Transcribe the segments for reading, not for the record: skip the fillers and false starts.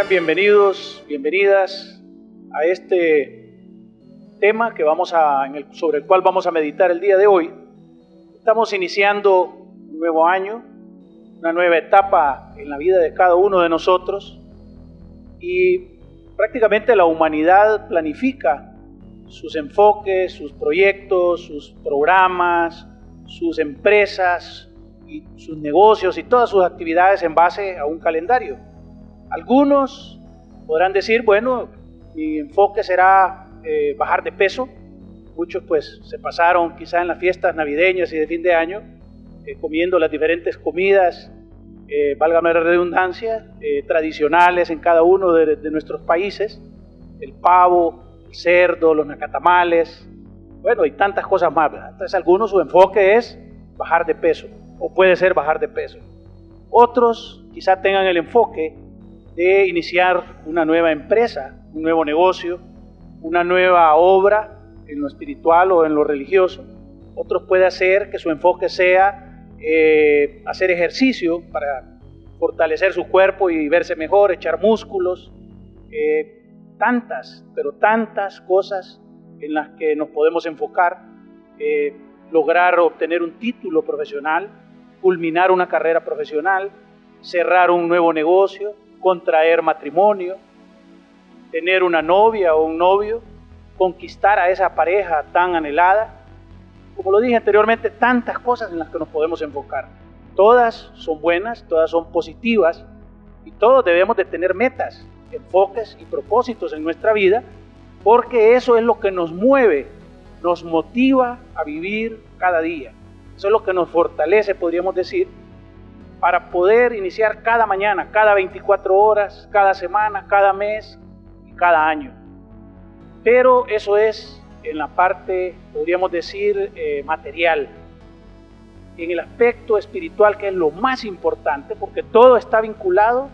Sean bienvenidos, bienvenidas a este tema que sobre el cual vamos a meditar el día de hoy. Estamos iniciando un nuevo año, una nueva etapa en la vida de cada uno de nosotros y prácticamente la humanidad planifica sus enfoques, sus proyectos, sus programas, sus empresas y sus negocios y todas sus actividades en base a un calendario. Algunos podrán decir, bueno, mi enfoque será bajar de peso. Muchos pues se pasaron quizá en las fiestas navideñas y de fin de año comiendo las diferentes comidas, válgame la redundancia, tradicionales en cada uno de nuestros países, el pavo, el cerdo, los nacatamales, bueno, y tantas cosas más, ¿verdad? Entonces algunos su enfoque es bajar de peso, o puede ser bajar de peso. Otros quizá tengan el enfoque de iniciar una nueva empresa, un nuevo negocio, una nueva obra en lo espiritual o en lo religioso. Otros puede hacer que su enfoque sea hacer ejercicio para fortalecer su cuerpo y verse mejor, echar músculos, tantas cosas en las que nos podemos enfocar, lograr obtener un título profesional, culminar una carrera profesional, cerrar un nuevo negocio, contraer matrimonio, tener una novia o un novio, conquistar a esa pareja tan anhelada. Como lo dije anteriormente, tantas cosas en las que nos podemos enfocar. Todas son buenas, todas son positivas y todos debemos de tener metas, enfoques y propósitos en nuestra vida, porque eso es lo que nos mueve, nos motiva a vivir cada día. Eso es lo que nos fortalece, podríamos decir, para poder iniciar cada mañana, cada 24 horas, cada semana, cada mes y cada año. Pero eso es en la parte, podríamos decir, material. En el aspecto espiritual, que es lo más importante, porque todo está vinculado,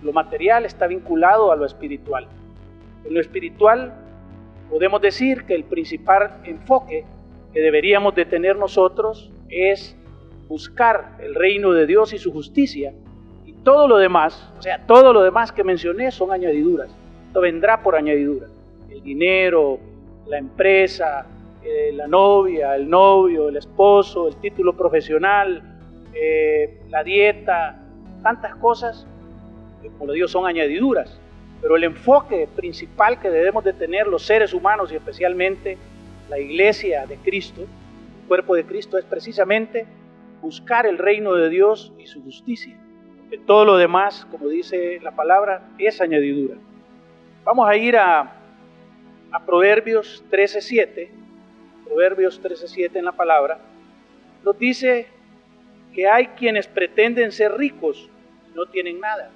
lo material está vinculado a lo espiritual. En lo espiritual podemos decir que el principal enfoque que deberíamos de tener nosotros es buscar el reino de Dios y su justicia, y todo lo demás, o sea, todo lo demás que mencioné son añadiduras. Esto vendrá por añadidura. El dinero, la empresa, la novia, el novio, el esposo, el título profesional, la dieta, tantas cosas, como lo digo, son añadiduras. Pero el enfoque principal que debemos de tener los seres humanos y especialmente la iglesia de Cristo, el cuerpo de Cristo, es precisamente buscar el reino de Dios y su justicia. Porque todo lo demás, como dice la palabra, es añadidura. Vamos a ir a Proverbios 13:7. Proverbios 13:7 en la palabra nos dice que hay quienes pretenden ser ricos y no tienen nada.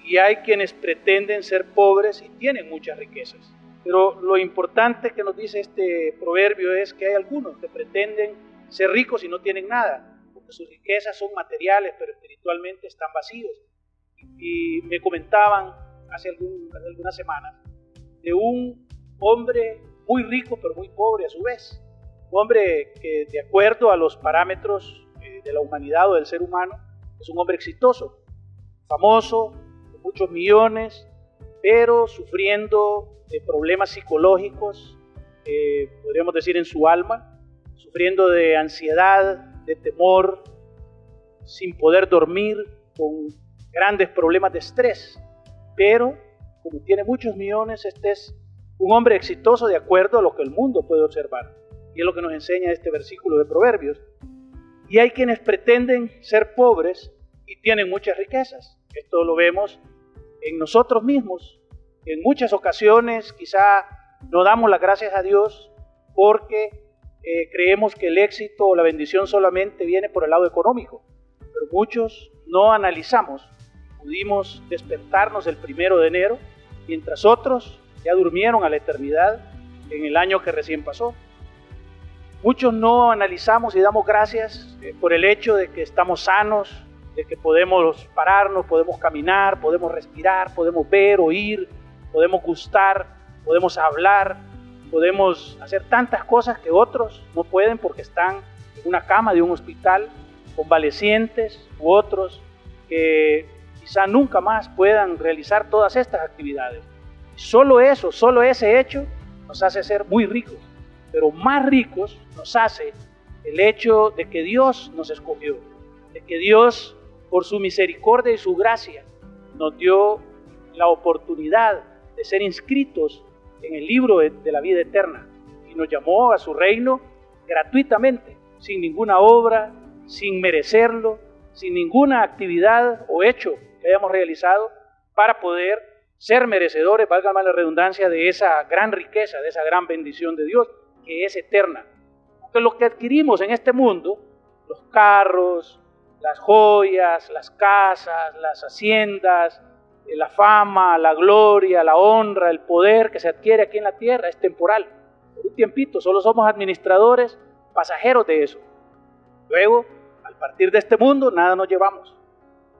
Y hay quienes pretenden ser pobres y tienen muchas riquezas. Pero lo importante que nos dice este proverbio es que hay algunos que pretenden ser ricos y no tienen nada, porque sus riquezas son materiales, pero espiritualmente están vacíos. Y me comentaban hace algunas semanas de un hombre muy rico, pero muy pobre a su vez. Un hombre que, de acuerdo a los parámetros de la humanidad o del ser humano, es un hombre exitoso, famoso, con muchos millones, pero sufriendo de problemas psicológicos, podríamos decir en su alma, sufriendo de ansiedad, de temor, sin poder dormir, con grandes problemas de estrés. Pero, como tiene muchos millones, este es un hombre exitoso de acuerdo a lo que el mundo puede observar. Y es lo que nos enseña este versículo de Proverbios. Y hay quienes pretenden ser pobres y tienen muchas riquezas. Esto lo vemos en nosotros mismos. En muchas ocasiones quizá no damos las gracias a Dios porque creemos que el éxito o la bendición solamente viene por el lado económico. Pero muchos no analizamos. Pudimos despertarnos el 1 de enero, mientras otros ya durmieron a la eternidad en el año que recién pasó. Muchos no analizamos y damos gracias por el hecho de que estamos sanos, de que podemos pararnos, podemos caminar, podemos respirar, podemos ver, oír, podemos gustar, podemos hablar, podemos hacer tantas cosas que otros no pueden porque están en una cama de un hospital, convalecientes, u otros que quizá nunca más puedan realizar todas estas actividades. Solo eso, solo ese hecho nos hace ser muy ricos, pero más ricos nos hace el hecho de que Dios nos escogió, de que Dios, por su misericordia y su gracia, nos dio la oportunidad de ser inscritos en el libro de la vida eterna y nos llamó a su reino gratuitamente, sin ninguna obra, sin merecerlo, sin ninguna actividad o hecho que hayamos realizado para poder ser merecedores, valga más la redundancia, de esa gran riqueza, de esa gran bendición de Dios, que es eterna. Porque lo que adquirimos en este mundo, los carros, las joyas, las casas, las haciendas, la fama, la gloria, la honra, el poder que se adquiere aquí en la tierra, es temporal. Por un tiempito, solo somos administradores, pasajeros de eso. Luego, al partir de este mundo, nada nos llevamos.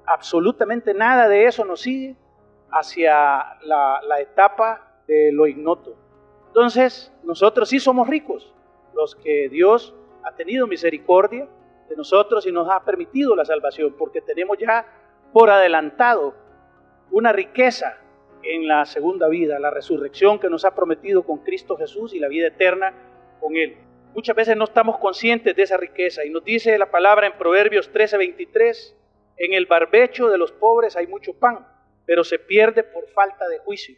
Absolutamente nada de eso nos sigue hacia la etapa de lo ignoto. Entonces, nosotros sí somos ricos, los que Dios ha tenido misericordia de nosotros y nos ha permitido la salvación, porque tenemos ya por adelantado una riqueza en la segunda vida, la resurrección que nos ha prometido con Cristo Jesús y la vida eterna con Él. Muchas veces no estamos conscientes de esa riqueza y nos dice la palabra en Proverbios 13:23, en el barbecho de los pobres hay mucho pan, pero se pierde por falta de juicio.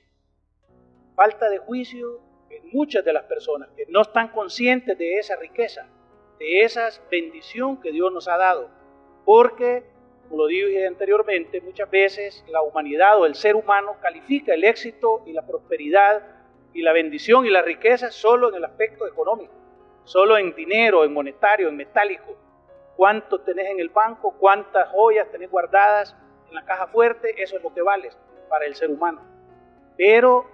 Falta de juicio en muchas de las personas que no están conscientes de esa riqueza, de esa bendición que Dios nos ha dado. Porque, como lo dije anteriormente, muchas veces la humanidad o el ser humano califica el éxito y la prosperidad y la bendición y la riqueza solo en el aspecto económico, solo en dinero, en monetario, en metálico. Cuánto tenés en el banco, cuántas joyas tenés guardadas en la caja fuerte, eso es lo que vale para el ser humano. Pero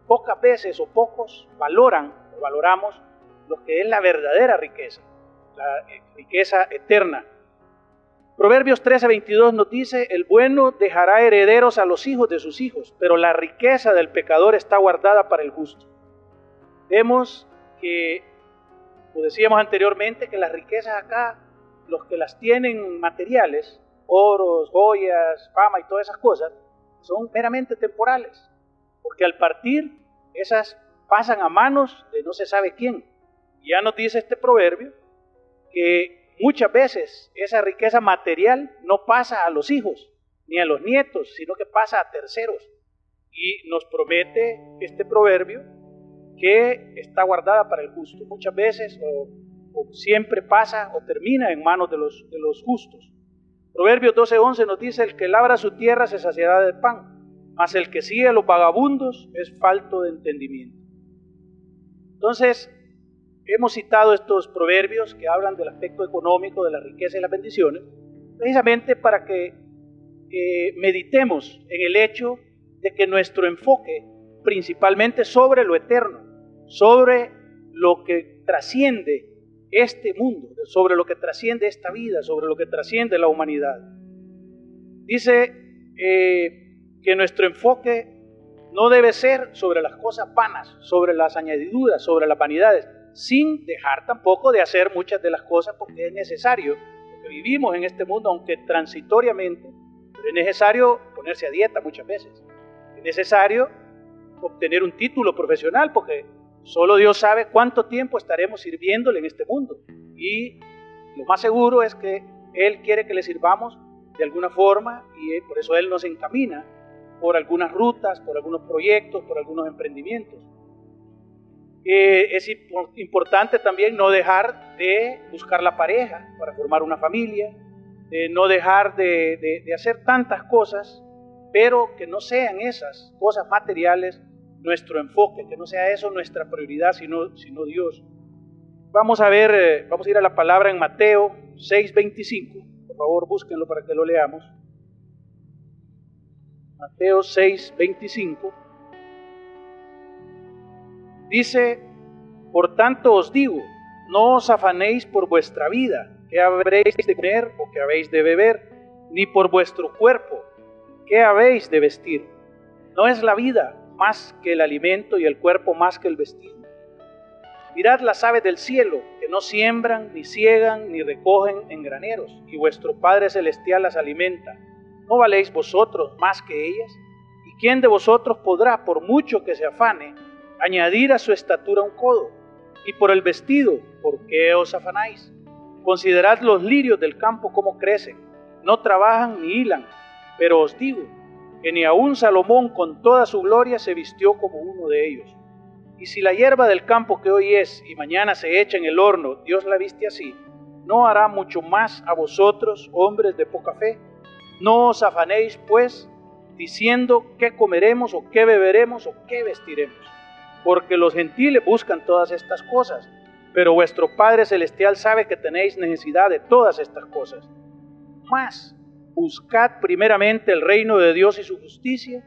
pocas veces o pocos valoramos lo que es la verdadera riqueza, la riqueza eterna. Proverbios 13:22 nos dice, el bueno dejará herederos a los hijos de sus hijos, pero la riqueza del pecador está guardada para el justo. Vemos que, como decíamos anteriormente, que las riquezas acá, los que las tienen materiales, oros, joyas, fama y todas esas cosas, son meramente temporales, porque al partir esas pasan a manos de no se sabe quién. Y ya nos dice este proverbio que muchas veces esa riqueza material no pasa a los hijos ni a los nietos, sino que pasa a terceros. Y nos promete este proverbio que está guardada para el justo. Muchas veces o siempre pasa o termina en manos de los justos. Proverbios 12:11 nos dice, el que labra su tierra se saciará de pan, mas el que sigue a los vagabundos es falto de entendimiento. Entonces, hemos citado estos proverbios que hablan del aspecto económico, de la riqueza y las bendiciones, precisamente para que meditemos en el hecho de que nuestro enfoque principalmente sobre lo eterno, sobre lo que trasciende este mundo, sobre lo que trasciende esta vida, sobre lo que trasciende la humanidad. Dice que nuestro enfoque no debe ser sobre las cosas vanas, sobre las añadiduras, sobre las vanidades, sin dejar tampoco de hacer muchas de las cosas porque es necesario, porque vivimos en este mundo, aunque transitoriamente, pero es necesario ponerse a dieta muchas veces, es necesario obtener un título profesional porque solo Dios sabe cuánto tiempo estaremos sirviéndole en este mundo. Y lo más seguro es que Él quiere que le sirvamos de alguna forma y por eso Él nos encamina por algunas rutas, por algunos proyectos, por algunos emprendimientos. Es importante también no dejar de buscar la pareja para formar una familia, no dejar de hacer tantas cosas, pero que no sean esas cosas materiales nuestro enfoque, que no sea eso nuestra prioridad, sino Dios. Vamos a ir a la palabra en Mateo 6:25. Por favor, búsquenlo para que lo leamos. Mateo 6:25. Dice, por tanto os digo, no os afanéis por vuestra vida, qué habréis de comer o qué habéis de beber, ni por vuestro cuerpo, qué habéis de vestir. ¿No es la vida más que el alimento y el cuerpo más que el vestido? Mirad las aves del cielo, que no siembran, ni siegan, ni recogen en graneros, y vuestro Padre Celestial las alimenta. ¿No valéis vosotros más que ellas? ¿Y quién de vosotros podrá, por mucho que se afane, añadir a su estatura un codo? Y por el vestido, ¿por qué os afanáis? Considerad los lirios del campo cómo crecen, no trabajan ni hilan, pero os digo que ni aun Salomón con toda su gloria se vistió como uno de ellos. Y si la hierba del campo que hoy es y mañana se echa en el horno, Dios la viste así, ¿no hará mucho más a vosotros, hombres de poca fe? No os afanéis, pues, diciendo qué comeremos o qué beberemos o qué vestiremos, porque los gentiles buscan todas estas cosas, pero vuestro Padre Celestial sabe que tenéis necesidad de todas estas cosas. Mas buscad primeramente el reino de Dios y su justicia,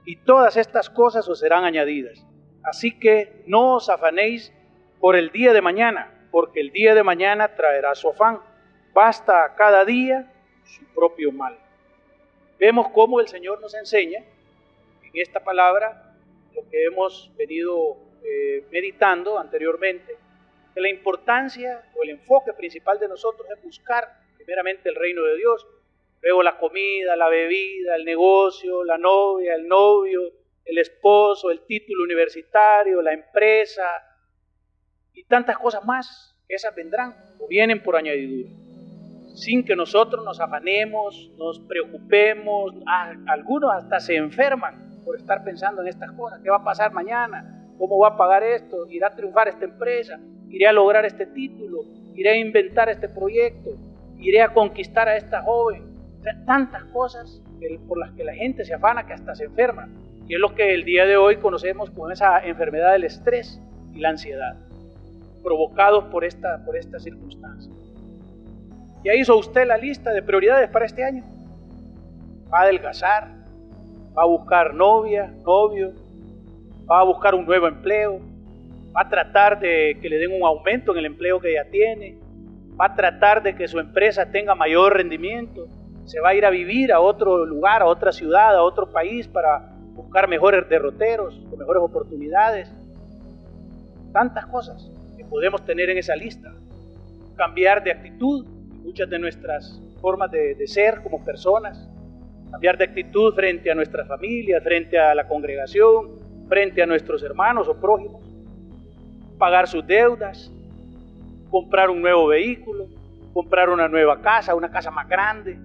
y todas estas cosas os serán añadidas. Así que no os afanéis por el día de mañana, porque el día de mañana traerá su afán. Basta a cada día su propio mal. Vemos cómo el Señor nos enseña en esta palabra lo que hemos venido meditando anteriormente, que la importancia o el enfoque principal de nosotros es buscar primeramente el reino de Dios, luego la comida, la bebida, el negocio, la novia, el novio, el esposo, el título universitario, la empresa y tantas cosas más, que esas vendrán o vienen por añadidura, sin que nosotros nos afanemos, nos preocupemos. Algunos hasta se enferman por estar pensando en estas cosas. ¿Qué va a pasar mañana? ¿Cómo va a pagar esto? ¿Irá a triunfar esta empresa? ¿Iré a lograr este título? ¿Iré a inventar este proyecto? ¿Iré a conquistar a esta joven? O sea, tantas cosas por las que la gente se afana que hasta se enferma. Y es lo que el día de hoy conocemos como esa enfermedad del estrés y la ansiedad, provocados por esta circunstancia. ¿Ya hizo usted la lista de prioridades para este año? ¿Va a adelgazar? ¿Va a buscar novia, novio? ¿Va a buscar un nuevo empleo? ¿Va a tratar de que le den un aumento en el empleo que ya tiene? ¿Va a tratar de que su empresa tenga mayor rendimiento? ¿Se va a ir a vivir a otro lugar, a otra ciudad, a otro país para buscar mejores derroteros o mejores oportunidades? Tantas cosas que podemos tener en esa lista. Cambiar de actitud, muchas de nuestras formas de ser como personas, cambiar de actitud frente a nuestra familia, frente a la congregación, frente a nuestros hermanos o prójimos, pagar sus deudas, comprar un nuevo vehículo, comprar una nueva casa, una casa más grande,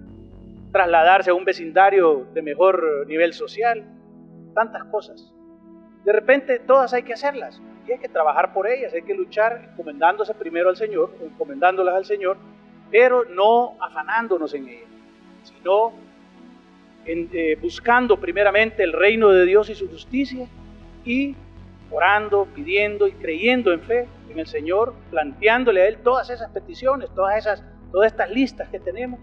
trasladarse a un vecindario de mejor nivel social, tantas cosas. De repente todas hay que hacerlas y hay que trabajar por ellas, hay que luchar encomendándose primero al Señor, encomendándolas al Señor, pero no afanándonos en ellas, sino buscando primeramente el reino de Dios y su justicia y orando, pidiendo y creyendo en fe en el Señor, planteándole a Él todas esas peticiones, todas estas listas que tenemos,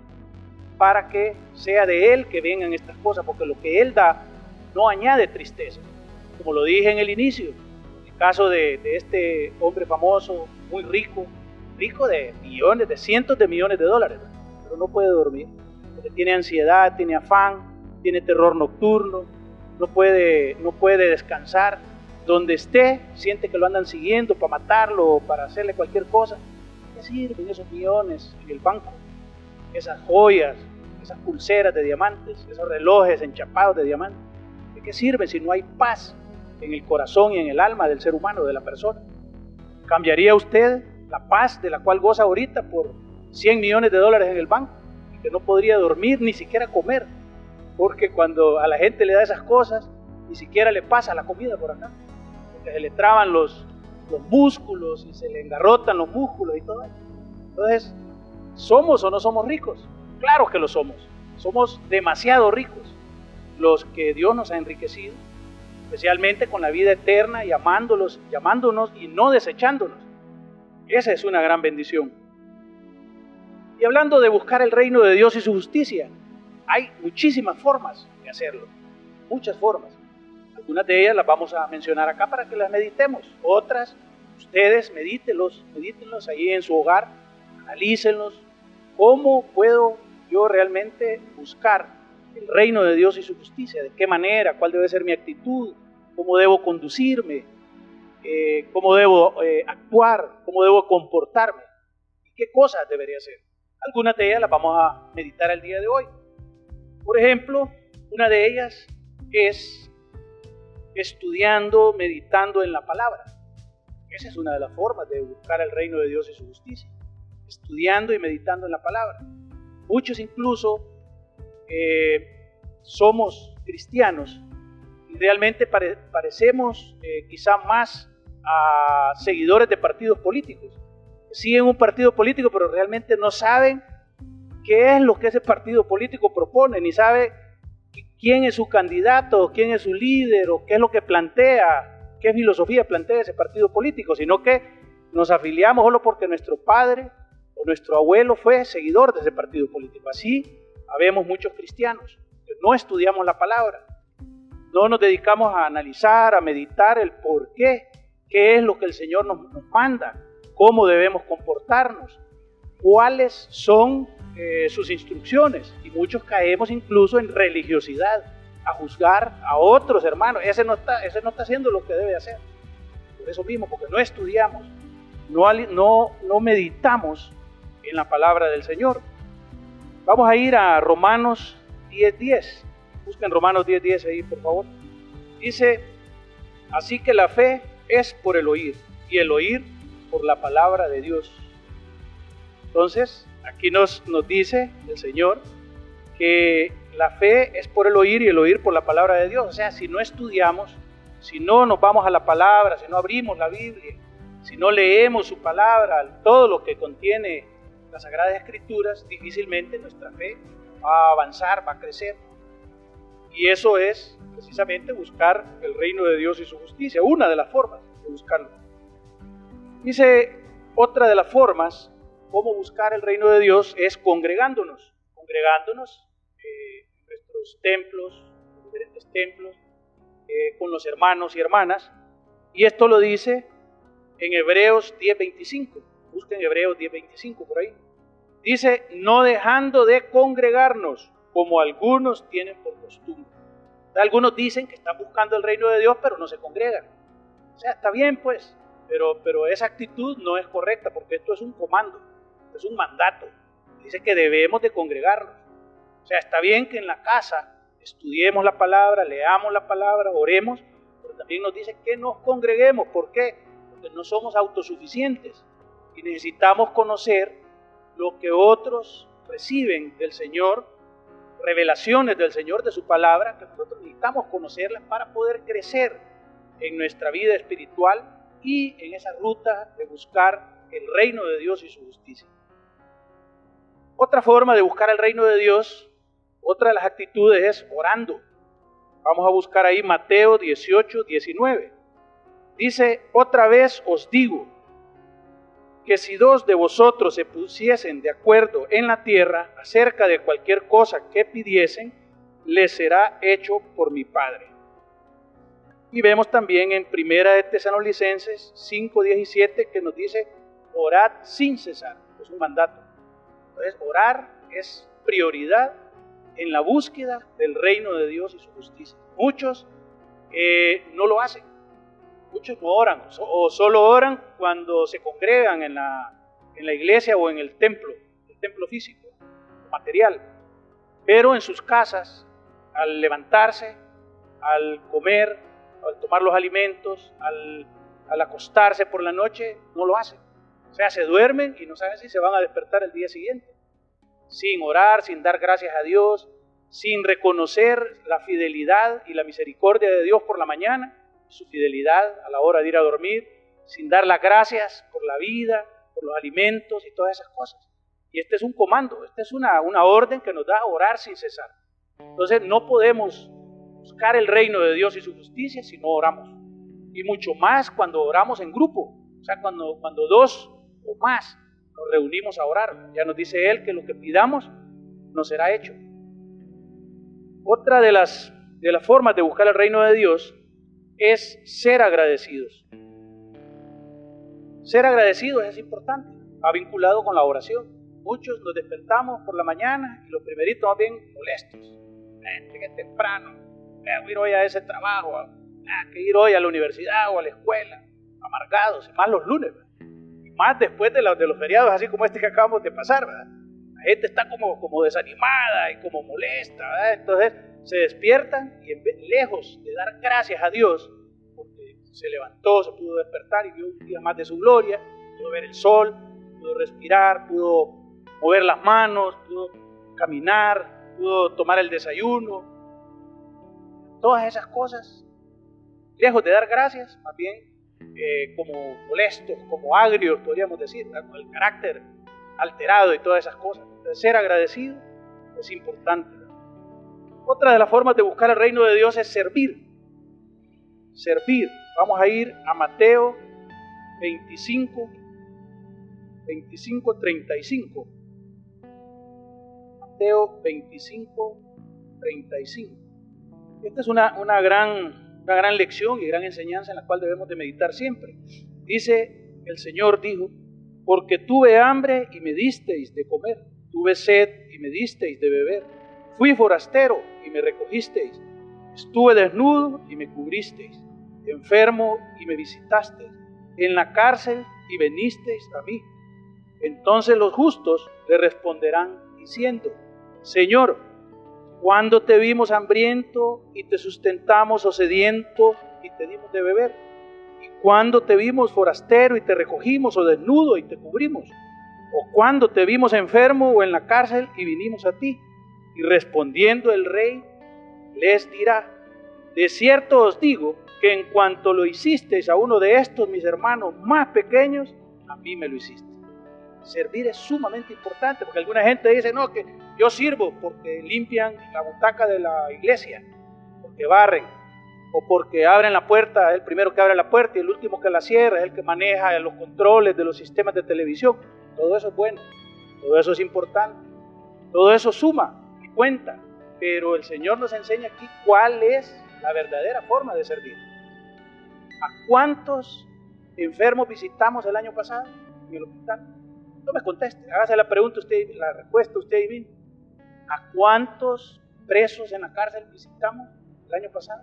para que sea de Él que vengan estas cosas, porque lo que Él da no añade tristeza. Como lo dije en el inicio, el caso de este hombre famoso, muy rico de millones, de cientos de millones de dólares, pero no puede dormir, porque tiene ansiedad, tiene afán, tiene terror nocturno, no puede descansar. Donde esté, siente que lo andan siguiendo para matarlo o para hacerle cualquier cosa. ¿Qué sirven esos millones en el banco? Esas joyas, esas pulseras de diamantes, esos relojes enchapados de diamantes. ¿De qué sirven si no hay paz en el corazón y en el alma del ser humano, de la persona? ¿Cambiaría usted la paz de la cual goza ahorita por 100 millones de dólares en el banco? Y que no podría dormir ni siquiera comer, porque cuando a la gente le da esas cosas, ni siquiera le pasa la comida por acá, porque se le traban los músculos y se le engarrotan los músculos y todo eso. Entonces, ¿somos o no somos ricos? Claro que lo somos. Somos demasiado ricos los que Dios nos ha enriquecido, especialmente con la vida eterna, llamándonos y no desechándonos. Esa es una gran bendición. Y hablando de buscar el reino de Dios y su justicia, hay muchísimas formas de hacerlo, muchas formas. Algunas de ellas las vamos a mencionar acá para que las meditemos. Otras, ustedes medítenlos ahí en su hogar, analícenlos. ¿Cómo puedo yo realmente buscar el reino de Dios y su justicia? ¿De qué manera? ¿Cuál debe ser mi actitud? ¿Cómo debo conducirme? ¿Cómo debo actuar? ¿Cómo debo comportarme? ¿Y qué cosas debería hacer? Algunas de ellas las vamos a meditar el día de hoy. Por ejemplo, una de ellas es estudiando, meditando en la palabra. Esa es una de las formas de buscar el reino de Dios y su justicia. Estudiando y meditando en la palabra. Muchos incluso somos cristianos y realmente parecemos quizá más a seguidores de partidos políticos. Siguen un partido político, pero realmente no saben qué es lo que ese partido político propone, ni sabe quién es su candidato, quién es su líder, o qué es lo que plantea, qué filosofía plantea ese partido político, sino que nos afiliamos solo porque nuestro padre o nuestro abuelo fue seguidor de ese partido político. Así habemos muchos cristianos que no estudiamos la palabra, no nos dedicamos a analizar, a meditar el por qué es lo que el Señor nos manda, cómo debemos comportarnos, cuáles son sus instrucciones, y muchos caemos incluso en religiosidad, a juzgar a otros hermanos. Ese no está haciendo lo que debe hacer. Por eso mismo, porque no estudiamos, no meditamos en la palabra del Señor. Vamos a ir a Romanos 10:10. Busquen Romanos 10:10 ahí, por favor. Dice: así que la fe es por el oír, y el oír por la palabra de Dios. Entonces, aquí nos dice el Señor que la fe es por el oír y el oír por la palabra de Dios. O sea, si no estudiamos, si no nos vamos a la palabra, si no abrimos la Biblia, si no leemos su palabra, todo lo que contiene las Sagradas Escrituras, difícilmente nuestra fe va a avanzar, va a crecer. Y eso es precisamente buscar el reino de Dios y su justicia, una de las formas de buscarlo. Dice, otra de las formas cómo buscar el reino de Dios es congregándonos en nuestros templos, diferentes templos, con los hermanos y hermanas. Y esto lo dice en Hebreos 10:25. Busquen Hebreos 10:25 por ahí. Dice: no dejando de congregarnos, como algunos tienen por costumbre. Algunos dicen que están buscando el reino de Dios, pero no se congregan. O sea, está bien pues, pero esa actitud no es correcta, porque esto es un comando, es un mandato. Dice que debemos de congregarnos. O sea, está bien que en la casa estudiemos la palabra, leamos la palabra, oremos, pero también nos dice que nos congreguemos. ¿Por qué? Porque no somos autosuficientes y necesitamos conocer lo que otros reciben del Señor, revelaciones del Señor, de su palabra, que nosotros necesitamos conocerlas para poder crecer en nuestra vida espiritual y en esa ruta de buscar el reino de Dios y su justicia. Otra forma de buscar el reino de Dios, otra de las actitudes es orando. Vamos a buscar ahí Mateo 18:19. Dice: otra vez os digo, que si dos de vosotros se pusiesen de acuerdo en la tierra acerca de cualquier cosa que pidiesen, les será hecho por mi Padre. Y vemos también en Primera de Tesalonicenses 5:17 que nos dice: orad sin cesar. Es un mandato. Entonces, orar es prioridad en la búsqueda del reino de Dios y su justicia. Muchos no lo hacen. Muchos no oran, o solo oran cuando se congregan en la iglesia o en el templo físico, material. Pero en sus casas, al levantarse, al comer, al tomar los alimentos, al acostarse por la noche, no lo hacen. O sea, se duermen y no saben si se van a despertar el día siguiente. Sin orar, sin dar gracias a Dios, sin reconocer la fidelidad y la misericordia de Dios por la mañana, su fidelidad a la hora de ir a dormir, sin dar las gracias por la vida, por los alimentos y todas esas cosas. Y este es un comando, esta es una orden que nos da a orar sin cesar. Entonces no podemos buscar el reino de Dios y su justicia si no oramos. Y mucho más cuando oramos en grupo, o sea, cuando dos o más nos reunimos a orar. Ya nos dice Él que lo que pidamos nos será hecho. Otra de las formas de buscar el reino de Dios es ser agradecidos. Ser agradecidos es importante, va vinculado con la oración. Muchos nos despertamos por la mañana y los primeritos más bien molestos. Que temprano, voy a ir hoy a ese trabajo, que ir hoy a la universidad o a la escuela, amargados, y más los lunes, y más después de los feriados, así como este que acabamos de pasar, ¿verdad? gente está como desanimada y como molesta, ¿verdad? Entonces se despiertan y lejos de dar gracias a Dios, porque se levantó, se pudo despertar y vio un día más de su gloria, pudo ver el sol, pudo respirar, pudo mover las manos, pudo caminar, pudo tomar el desayuno. Todas esas cosas, lejos de dar gracias, más bien como molestos, como agrios, podríamos decir, ¿verdad? Con el carácter alterado y todas esas cosas. Entonces, ser agradecido es importante, ¿verdad? Otra de las formas de buscar el reino de Dios es servir. Servir. Vamos a ir a Mateo 25, 35. Mateo 25, 35. Esta es una gran lección y gran enseñanza en la cual debemos de meditar siempre. Dice, el Señor dijo, porque tuve hambre y me disteis de comer, tuve sed y me disteis de beber, fui forastero y me recogisteis, estuve desnudo y me cubristeis, enfermo y me visitasteis, en la cárcel y venisteis a mí. Entonces los justos le responderán diciendo, Señor, ¿cuándo te vimos hambriento y te sustentamos, o sediento y te dimos de beber? ¿Y cuándo te vimos forastero y te recogimos, o desnudo y te cubrimos? ¿O cuándo te vimos enfermo o en la cárcel y vinimos a ti? Y respondiendo el rey les dirá, de cierto os digo que en cuanto lo hicisteis a uno de estos mis hermanos más pequeños, a mí me lo hiciste. Servir es sumamente importante, porque alguna gente dice, no, que yo sirvo porque limpian la butaca de la iglesia, porque barren, o porque abren la puerta, es el primero que abre la puerta y el último que la cierra, es el que maneja los controles de los sistemas de televisión. Todo eso es bueno, todo eso es importante, todo eso suma y cuenta, pero el Señor nos enseña aquí cuál es la verdadera forma de servir. ¿A cuántos enfermos visitamos el año pasado en el hospital? No me conteste, hágase la pregunta usted, la respuesta usted ahí mismo. ¿A cuántos presos en la cárcel visitamos el año pasado?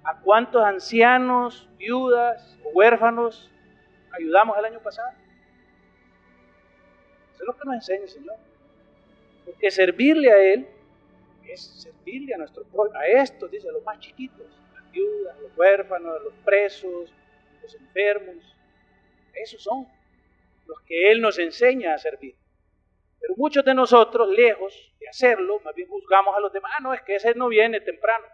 ¿A cuántos ancianos, viudas o huérfanos ayudamos el año pasado? Eso es lo que nos enseña el Señor. Porque servirle a Él es servirle a nuestro prójimo, a estos, dice, a los más chiquitos, las viudas, los huérfanos, los presos, los enfermos. Esos son los que Él nos enseña a servir. Pero muchos de nosotros, lejos de hacerlo, más bien juzgamos a los demás. No, es que ese no viene temprano,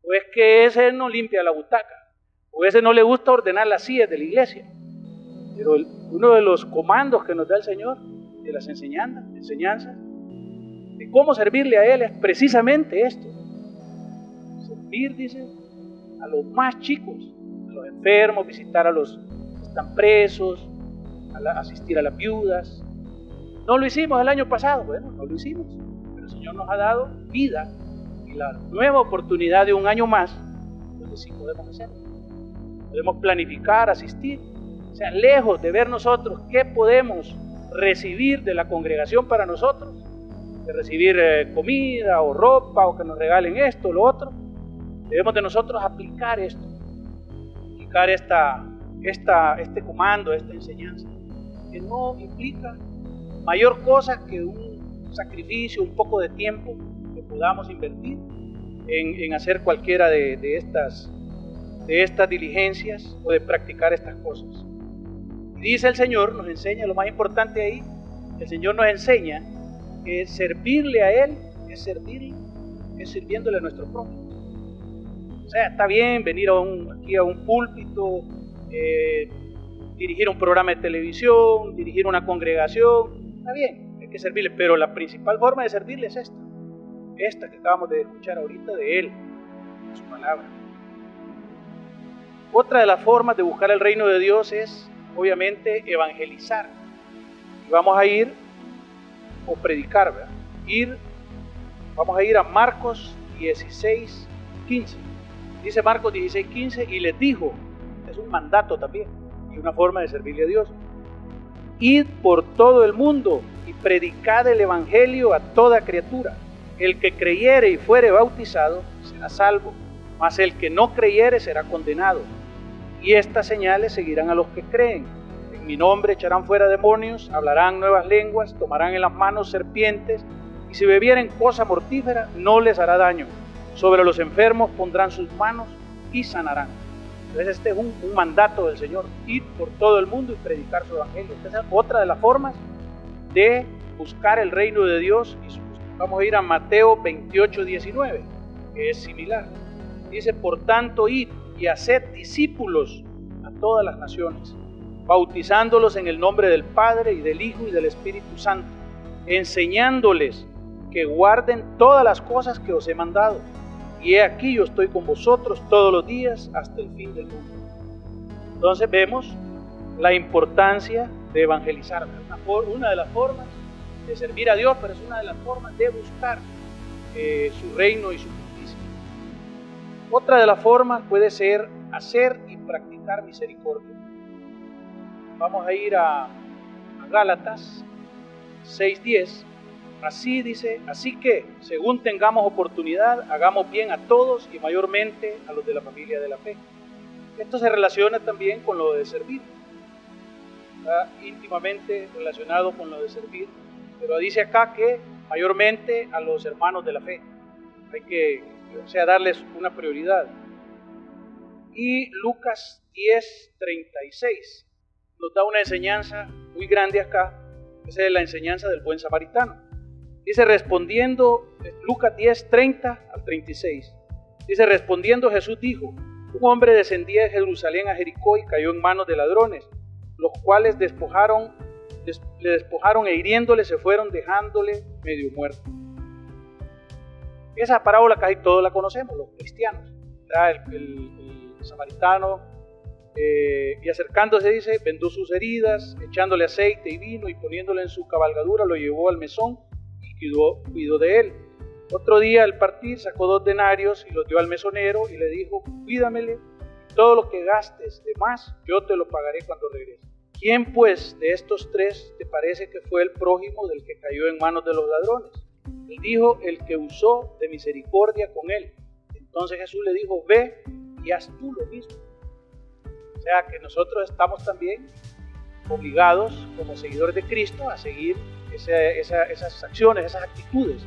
o es que ese no limpia la butaca, o ese no le gusta ordenar las sillas de la iglesia. Pero uno de los comandos que nos da el Señor, de las enseñanzas, de cómo servirle a Él es precisamente esto. Servir, dice, a los más chicos, a los enfermos, visitar a los que están presos, asistir a las viudas. No lo hicimos el año pasado, bueno, no lo hicimos, pero el Señor nos ha dado vida y la nueva oportunidad de un año más, donde sí podemos hacerlo. Podemos planificar, asistir, o sea, lejos de ver nosotros qué podemos recibir de la congregación para nosotros, de recibir comida o ropa, o que nos regalen esto o lo otro, debemos de nosotros aplicar esto, aplicar este comando, esta enseñanza, que no implica mayor cosa que un sacrificio, un poco de tiempo que podamos invertir en hacer cualquiera de estas diligencias o de practicar estas cosas. Y dice el Señor, nos enseña lo más importante ahí, el Señor nos enseña que servirle a Él es sirviéndole a nuestro prójimo. O sea, está bien venir aquí a un púlpito, dirigir un programa de televisión, dirigir una congregación, está bien, hay que servirle, pero la principal forma de servirle es esta que acabamos de escuchar ahorita de Él, de su palabra. Otra de las formas de buscar el reino de Dios es, obviamente, evangelizar. Y vamos a ir, o predicar, ¿verdad? Vamos a ir a Marcos 16:15. Dice Marcos 16:15, y les dijo, es un mandato también, y una forma de servirle a Dios: id por todo el mundo y predicad el evangelio a toda criatura. El que creyere y fuere bautizado será salvo, mas el que no creyere será condenado. Y estas señales seguirán a los que creen. En en mi nombre echarán fuera demonios, hablarán nuevas lenguas, tomarán en las manos serpientes, y si bebieren cosa mortífera no les hará daño. Sobre los enfermos pondrán sus manos y sanarán. Entonces este es un mandato del Señor: ir por todo el mundo y predicar su evangelio. Esta es otra de las formas de buscar el reino de Dios y su justicia. Vamos a ir a Mateo 28:19, que es similar. Dice: por tanto, id y haced discípulos a todas las naciones, bautizándolos en el nombre del Padre y del Hijo y del Espíritu Santo, enseñándoles que guarden todas las cosas que os he mandado. Y he aquí, yo estoy con vosotros todos los días hasta el fin del mundo. Entonces vemos la importancia de evangelizar. Una de las formas de servir a Dios, pero es una de las formas de buscar su reino y su justicia. Otra de las formas puede ser hacer y practicar misericordia. Vamos a ir a Gálatas 6:10. Así dice: así que, según tengamos oportunidad, hagamos bien a todos y mayormente a los de la familia de la fe. Esto se relaciona también con lo de servir. Está íntimamente relacionado con lo de servir, pero dice acá que mayormente a los hermanos de la fe. Hay que, darles una prioridad. Y Lucas 10:36 nos da una enseñanza muy grande acá. Esa es la enseñanza del buen samaritano. Dice, respondiendo, Lucas 10:30-36, dice: respondiendo Jesús dijo: un hombre descendía de Jerusalén a Jericó y cayó en manos de ladrones, los cuales le despojaron e hiriéndole se fueron, dejándole medio muerto. Esa parábola casi todos la conocemos, los cristianos. El samaritano, y acercándose, dice, vendó sus heridas, echándole aceite y vino, y poniéndole en su cabalgadura, lo llevó al mesón y cuidó de él. Otro día, al partir, sacó 2 denarios y los dio al mesonero y le dijo: cuídamele, todo lo que gastes de más yo te lo pagaré cuando regrese. ¿Quién pues de estos 3 te parece que fue el prójimo del que cayó en manos de los ladrones? Él dijo: el que usó de misericordia con él. Entonces Jesús le dijo: ve y haz tú lo mismo. O sea que nosotros estamos también obligados como seguidores de Cristo a seguir esas acciones, esas actitudes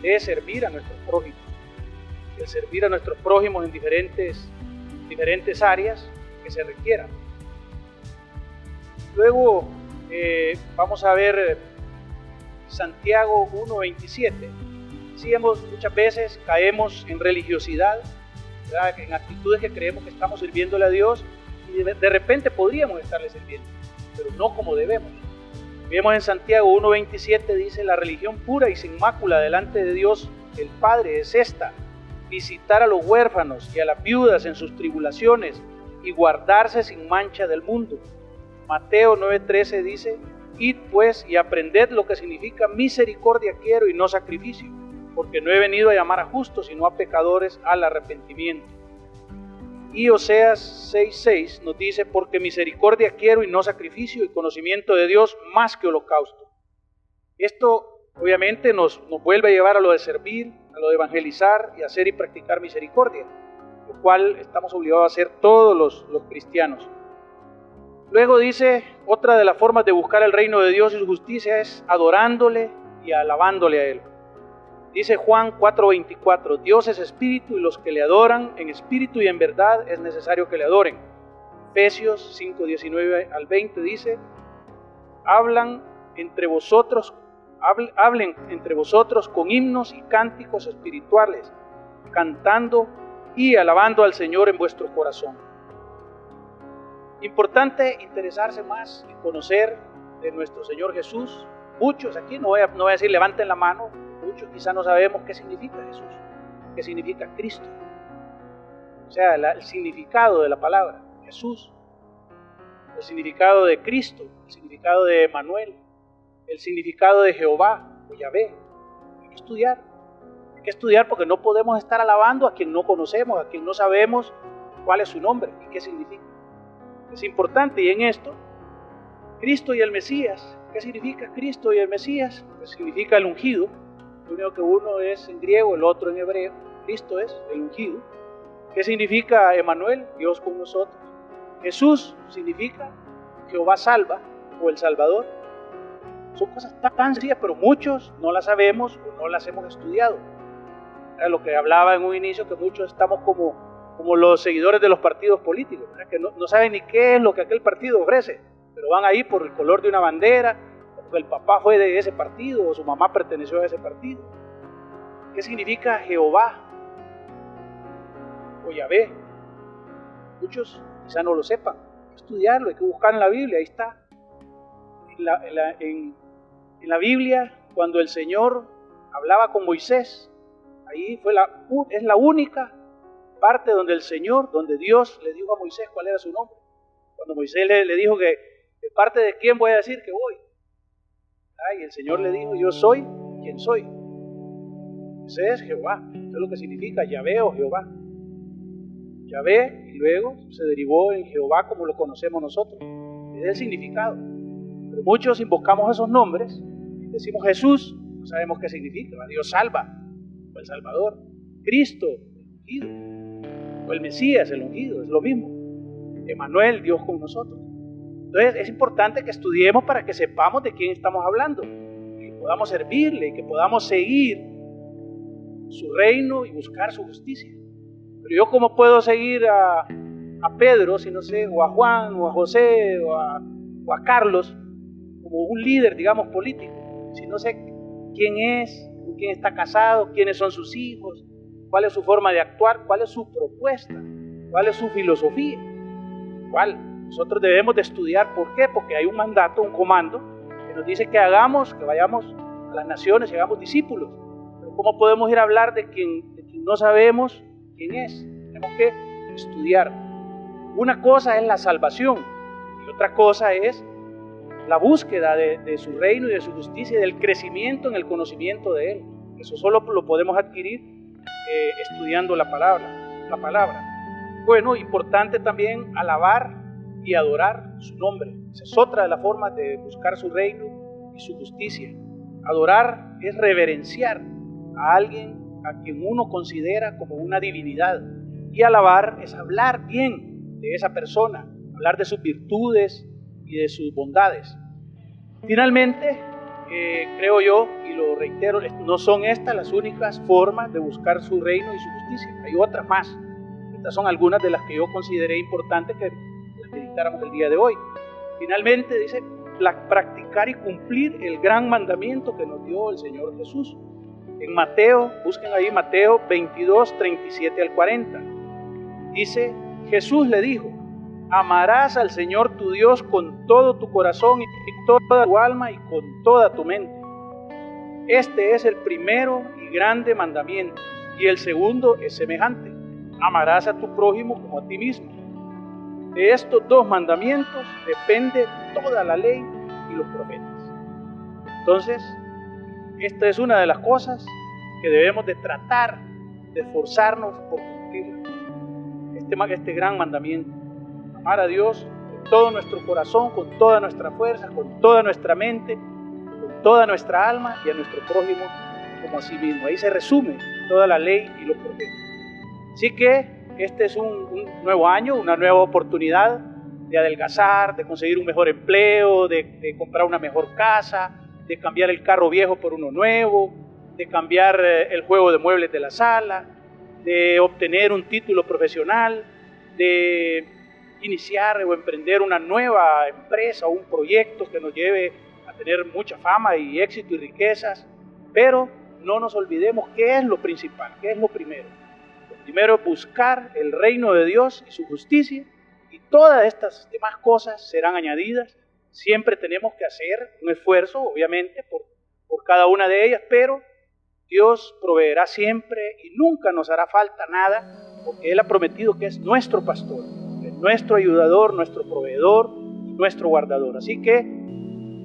de servir a nuestros prójimos, de servir a nuestros prójimos en diferentes áreas que se requieran. Luego vamos a ver Santiago 1:27. Decíamos, muchas veces caemos en religiosidad, ¿verdad?, en actitudes que creemos que estamos sirviéndole a Dios y de repente podríamos estarle sirviendo, pero no como debemos. Vemos en Santiago 1:27, dice: la religión pura y sin mácula delante de Dios el Padre es esta: visitar a los huérfanos y a las viudas en sus tribulaciones y guardarse sin mancha del mundo. Mateo 9:13 dice: id pues y aprended lo que significa misericordia quiero y no sacrificio, porque no he venido a llamar a justos sino a pecadores al arrepentimiento. Y Oseas 6:6 nos dice: porque misericordia quiero y no sacrificio, y conocimiento de Dios más que holocausto. Esto obviamente nos vuelve a llevar a lo de servir, a lo de evangelizar y hacer y practicar misericordia, lo cual estamos obligados a hacer todos los cristianos. Luego dice, otra de las formas de buscar el reino de Dios y su justicia es adorándole y alabándole a Él. Dice Juan 4:24, Dios es espíritu y los que le adoran en espíritu y en verdad es necesario que le adoren. Efesios 5:19-20 dice, hablen entre vosotros con himnos y cánticos espirituales, cantando y alabando al Señor en vuestro corazón. Importante interesarse más en conocer de nuestro Señor Jesús. Muchos aquí, no voy a decir levanten la mano, muchos quizá no sabemos qué significa Jesús, qué significa Cristo. O sea, el significado de la palabra Jesús, el significado de Cristo, el significado de Emmanuel, el significado de Jehová o Yahvé. Hay que estudiar porque no podemos estar alabando a quien no conocemos, a quien no sabemos cuál es su nombre y qué significa. Es importante, y en esto, Cristo y el Mesías. ¿Qué significa Cristo y el Mesías? Pues significa el ungido. Lo único que uno es en griego, el otro en hebreo. Cristo es el ungido. ¿Qué significa Emmanuel? Dios con nosotros. Jesús significa Jehová salva o el Salvador. Son cosas tan sencillas, pero muchos no las sabemos o no las hemos estudiado. Era lo que hablaba en un inicio, que muchos estamos como los seguidores de los partidos políticos, ¿verdad? Que no saben ni qué es lo que aquel partido ofrece, pero van ahí por el color de una bandera, porque el papá fue de ese partido o su mamá perteneció a ese partido. ¿Qué significa Jehová o Yahvé? Muchos quizá no lo sepan. Hay que estudiarlo, hay que buscar en la Biblia, ahí está. En la Biblia, cuando el Señor hablaba con Moisés, ahí es la única parte donde donde Dios le dijo a Moisés cuál era su nombre. Cuando Moisés le dijo que de parte de quién voy a decir que voy. Y el Señor le dijo, yo soy quien soy. Ese es Jehová. Eso es lo que significa Yahvé o Jehová. Yahvé, y luego se derivó en Jehová como lo conocemos nosotros. Es el significado. Pero muchos invocamos esos nombres, decimos Jesús, no sabemos qué significa. Dios salva, o el Salvador. Cristo, el ungido, o el Mesías, el ungido, es lo mismo. Emmanuel, Dios con nosotros. Entonces es importante que estudiemos para que sepamos de quién estamos hablando, que podamos servirle, que podamos seguir su reino y buscar su justicia. Pero yo, ¿cómo puedo seguir a Pedro, si no sé, o a Juan, o a José, o a Carlos, como un líder, digamos, político, si no sé quién es, con quién está casado, quiénes son sus hijos, cuál es su forma de actuar, cuál es su propuesta, cuál es su filosofía? ¿Cuál? Nosotros debemos de estudiar. ¿Por qué? Porque hay un mandato, un comando que nos dice que vayamos a las naciones y hagamos discípulos. Pero ¿cómo podemos ir a hablar de quien no sabemos quién es? Tenemos que estudiar. Una cosa es la salvación y otra cosa es la búsqueda de su reino y de su justicia y del crecimiento en el conocimiento de Él. Eso solo lo podemos adquirir estudiando la palabra. Bueno, importante también alabar y adorar su nombre. Esa es otra de las formas de buscar su reino y su justicia. Adorar es reverenciar a alguien a quien uno considera como una divinidad. Y alabar es hablar bien de esa persona, hablar de sus virtudes y de sus bondades. Finalmente, creo yo, y lo reitero, no son estas las únicas formas de buscar su reino y su justicia. Hay otras más. Estas son algunas de las que yo consideré importantes que meditáramos el día de hoy. Finalmente dice, practicar y cumplir el gran mandamiento que nos dio el Señor Jesús. En Mateo, busquen ahí Mateo 22, 37 al 40. Dice, Jesús le dijo, amarás al Señor tu Dios con todo tu corazón y toda tu alma y con toda tu mente. Este es el primero y grande mandamiento, y el segundo es semejante. Amarás a tu prójimo como a ti mismo. De estos dos mandamientos depende toda la ley y los profetas. Entonces, esta es una de las cosas que debemos de tratar de esforzarnos por cumplir. Este gran mandamiento. Amar a Dios con todo nuestro corazón, con toda nuestra fuerza, con toda nuestra mente, con toda nuestra alma y a nuestro prójimo como a sí mismo. Ahí se resume toda la ley y los profetas. Así que este es un nuevo año, una nueva oportunidad de adelgazar, de conseguir un mejor empleo, de comprar una mejor casa, de cambiar el carro viejo por uno nuevo, de cambiar el juego de muebles de la sala, de obtener un título profesional, de iniciar o emprender una nueva empresa o un proyecto que nos lleve a tener mucha fama y éxito y riquezas. Pero no nos olvidemos qué es lo principal, qué es lo primero. Primero es buscar el reino de Dios y su justicia, y todas estas demás cosas serán añadidas. Siempre tenemos que hacer un esfuerzo, obviamente, por cada una de ellas, pero Dios proveerá siempre y nunca nos hará falta nada, porque Él ha prometido que es nuestro pastor, es nuestro ayudador, nuestro proveedor, nuestro guardador. Así que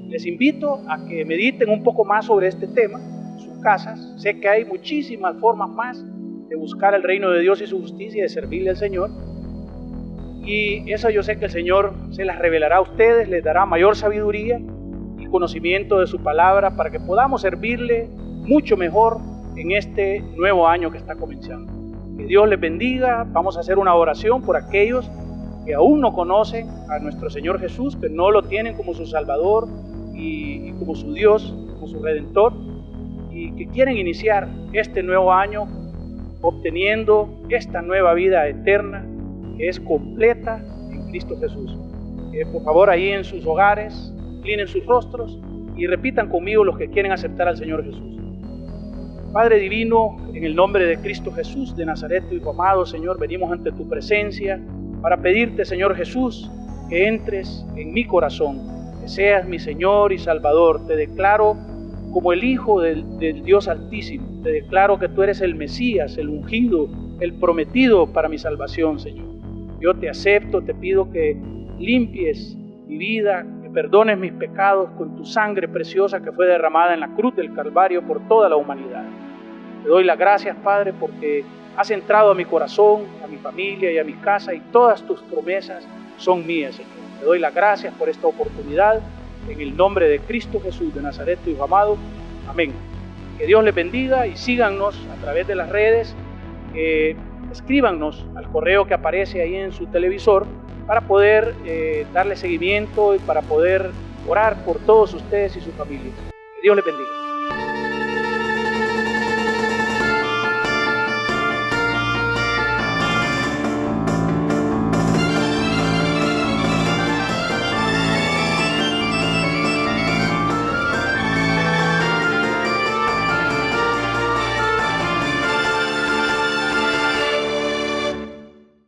les invito a que mediten un poco más sobre este tema en sus casas. Sé que hay muchísimas formas más de buscar el reino de Dios y su justicia y de servirle al Señor. Y eso yo sé que el Señor se las revelará a ustedes, les dará mayor sabiduría y conocimiento de su palabra para que podamos servirle mucho mejor en este nuevo año que está comenzando. Que Dios les bendiga. Vamos a hacer una oración por aquellos que aún no conocen a nuestro Señor Jesús, que no lo tienen como su Salvador y como su Dios, como su Redentor, y que quieren iniciar este nuevo año obteniendo esta nueva vida eterna que es completa en Cristo Jesús. Por favor, ahí en sus hogares, inclinen sus rostros y repitan conmigo los que quieren aceptar al Señor Jesús. Padre divino, en el nombre de Cristo Jesús de Nazaret, tu Hijo amado, Señor, venimos ante tu presencia para pedirte, Señor Jesús, que entres en mi corazón, que seas mi Señor y Salvador. Te declaro como el Hijo del Dios Altísimo. Te declaro que tú eres el Mesías, el ungido, el prometido para mi salvación, Señor. Yo te acepto, te pido que limpies mi vida, que perdones mis pecados con tu sangre preciosa que fue derramada en la cruz del Calvario por toda la humanidad. Te doy las gracias, Padre, porque has entrado a mi corazón, a mi familia y a mi casa, y todas tus promesas son mías, Señor. Te doy las gracias por esta oportunidad, en el nombre de Cristo Jesús de Nazaret, tu Hijo amado. Amén. Que Dios les bendiga y síganos a través de las redes. Escríbanos al correo que aparece ahí en su televisor para poder darle seguimiento y para poder orar por todos ustedes y su familia. Que Dios les bendiga.